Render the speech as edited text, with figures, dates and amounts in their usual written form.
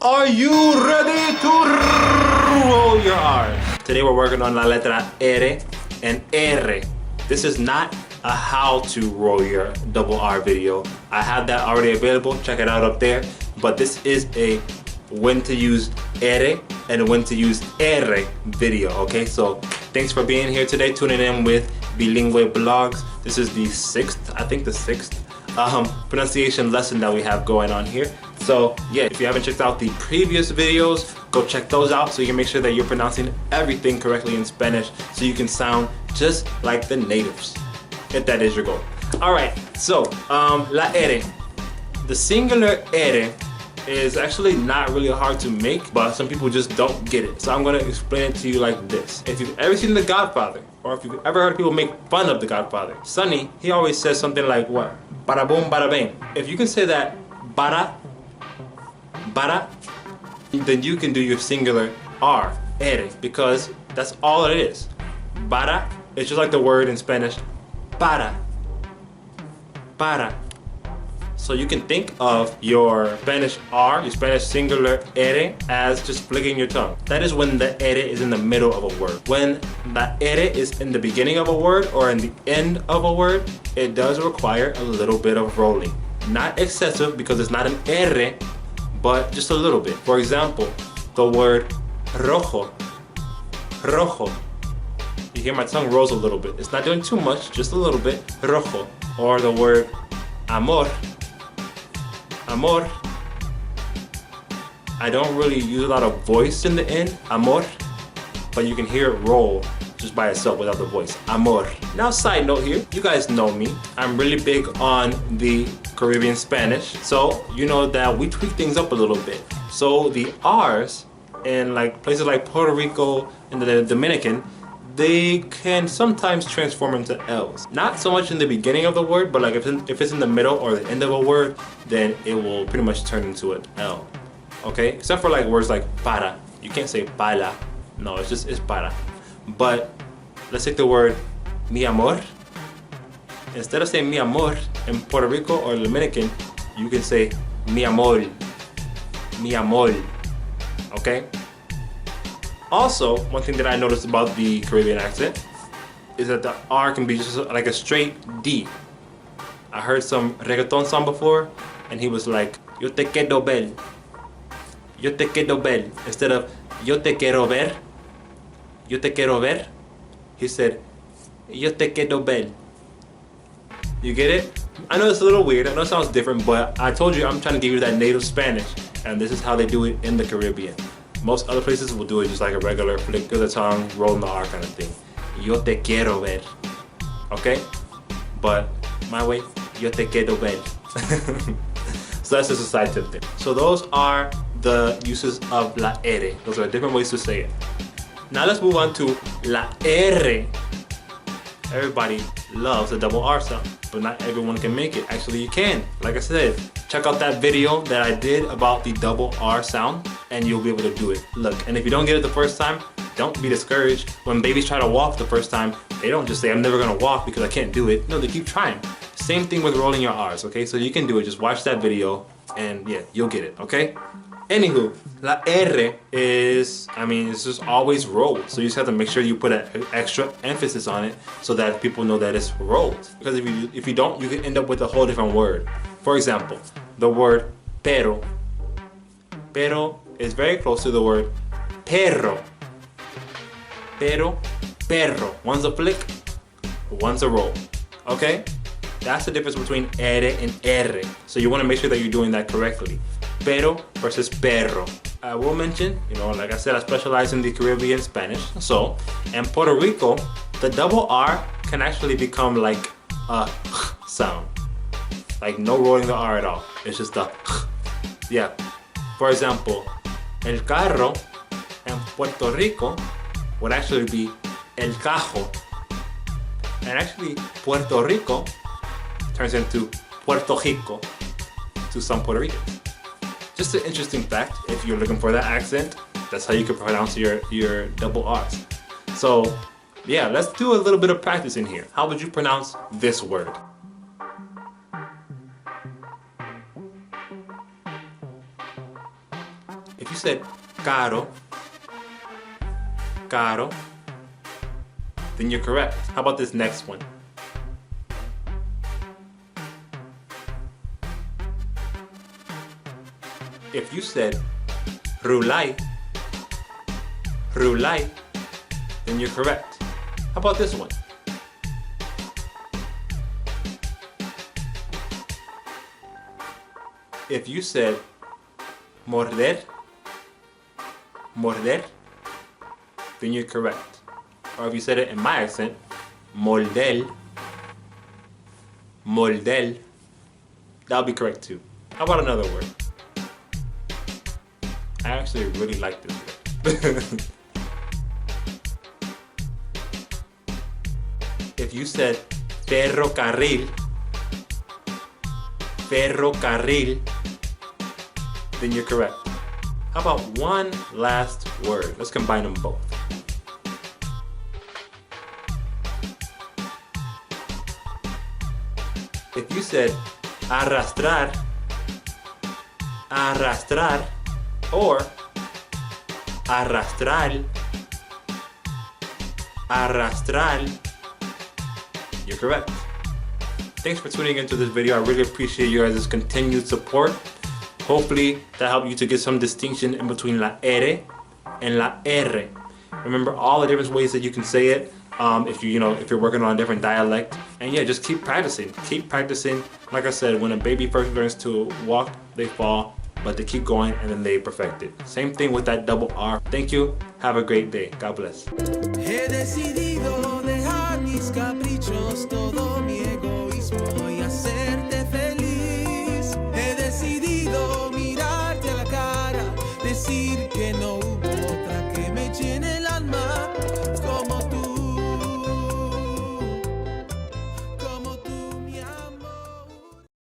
Are you ready to roll your R's? Today we're working on la letra R and R. This is not a how to roll your double R video. I have that already available. Check it out up there. But this is a when to use R and when to use R video. Okay, so thanks for being here today, tuning in with Bilingüe Blogs. This is the sixth pronunciation lesson that we have going on here. So yeah, if you haven't checked out the previous videos, go check those out so you can make sure that you're pronouncing everything correctly in Spanish so you can sound just like the natives, if that is your goal. All right, so la R. The singular R is actually not really hard to make, but some people just don't get it. So I'm gonna explain it to you like this. If you've ever seen The Godfather, or if you've ever heard people make fun of The Godfather, Sonny, he always says something like what? Bada boom, bada bang. If you can say that bada, then you can do your singular R, because that's all it is. Bada, it's just like the word in Spanish, para. So you can think of your Spanish R, your Spanish singular R, as just flicking your tongue. That is when the R is in the middle of a word. When the R is in the beginning of a word or in the end of a word, it does require a little bit of rolling. Not excessive because it's not an R, but just a little bit. For example, the word rojo. You hear my tongue rolls a little bit. It's not doing too much, just a little bit. Rojo. Or the word amor. I don't really use a lot of voice in the end, amor, but you can hear it roll just by itself without the voice, amor. Now side note here, you guys know me, I'm really big on the Caribbean Spanish, so you know that we tweak things up a little bit. So the R's in like places like Puerto Rico and the Dominican, they can sometimes transform into L's. Not so much in the beginning of the word, but like if it's in the middle or the end of a word, then it will pretty much turn into an L. Okay? Except for like words like para. You can't say para. No, it's para. But let's take the word mi amor. Instead of saying mi amor in Puerto Rico or Dominican, you can say mi amor. Mi amor. Okay? Also, one thing that I noticed about the Caribbean accent is that the R can be just like a straight D. I heard some reggaeton song before, and he was like, yo te quedo ver. Yo te quedo ver. Instead of yo te quiero ver. Yo te quiero ver. He said, yo te quedo ver. You get it? I know it's a little weird. I know it sounds different, but I told you I'm trying to give you that native Spanish, and this is how they do it in the Caribbean. Most other places will do it just like a regular flick of the tongue, rolling the R kind of thing. Yo te quiero ver. Okay? But my way, yo te quiero ver. So that's just a side tip there. So those are the uses of la R. Those are different ways to say it. Now let's move on to la R. Everybody loves a double R sound, but not everyone can make it. Actually, you can. Like I said, check out that video that I did about the double R sound, and you'll be able to do it. Look, and if you don't get it the first time, don't be discouraged. When babies try to walk the first time, they don't just say, I'm never gonna walk because I can't do it. No, they keep trying. Same thing with rolling your R's, okay? So you can do it. Just watch that video, and yeah, you'll get it, okay? Anywho, la R is, it's just always rolled. So you just have to make sure you put an extra emphasis on it so that people know that it's rolled. Because if you don't, you can end up with a whole different word. For example, the word pero. Pero is very close to the word perro. Pero, perro. One's a flick, one's a roll. Okay? That's the difference between R and R. So you want to make sure that you're doing that correctly. Pero versus perro. I will mention, like I said, I specialize in the Caribbean Spanish. So, in Puerto Rico, the double R can actually become like a sound. Like no rolling the R at all. It's just a yeah. For example, el carro in Puerto Rico would actually be el cajo. And actually, Puerto Rico turns into Puerto Rico to some Puerto Ricans. Just an interesting fact, if you're looking for that accent, that's how you can pronounce your double R's. So yeah, let's do a little bit of practice in here. How would you pronounce this word? said CARO, CARO, then you're correct. How about this next one? If you said rulay, rulay, then you're correct. How about this one? If you said morder, morder, then you're correct. Or if you said it in my accent, moldel, moldel, that'll be correct too. How about another word? I actually really like this word. If you said ferrocarril, ferrocarril, then you're correct. How about one last word? Let's combine them both. If you said arrastrar, arrastrar, or arrastral, arrastral, you're correct. Thanks for tuning into this video. I really appreciate you guys' continued support. Hopefully that helped you to get some distinction in between la R and la R. Remember all the different ways that you can say it if you're working on a different dialect. And yeah, just keep practicing. Keep practicing. Like I said, when a baby first learns to walk, they fall, but they keep going and then they perfect it. Same thing with that double R. Thank you. Have a great day. God bless. He decidido dejar mis caprichos, todo mi ego.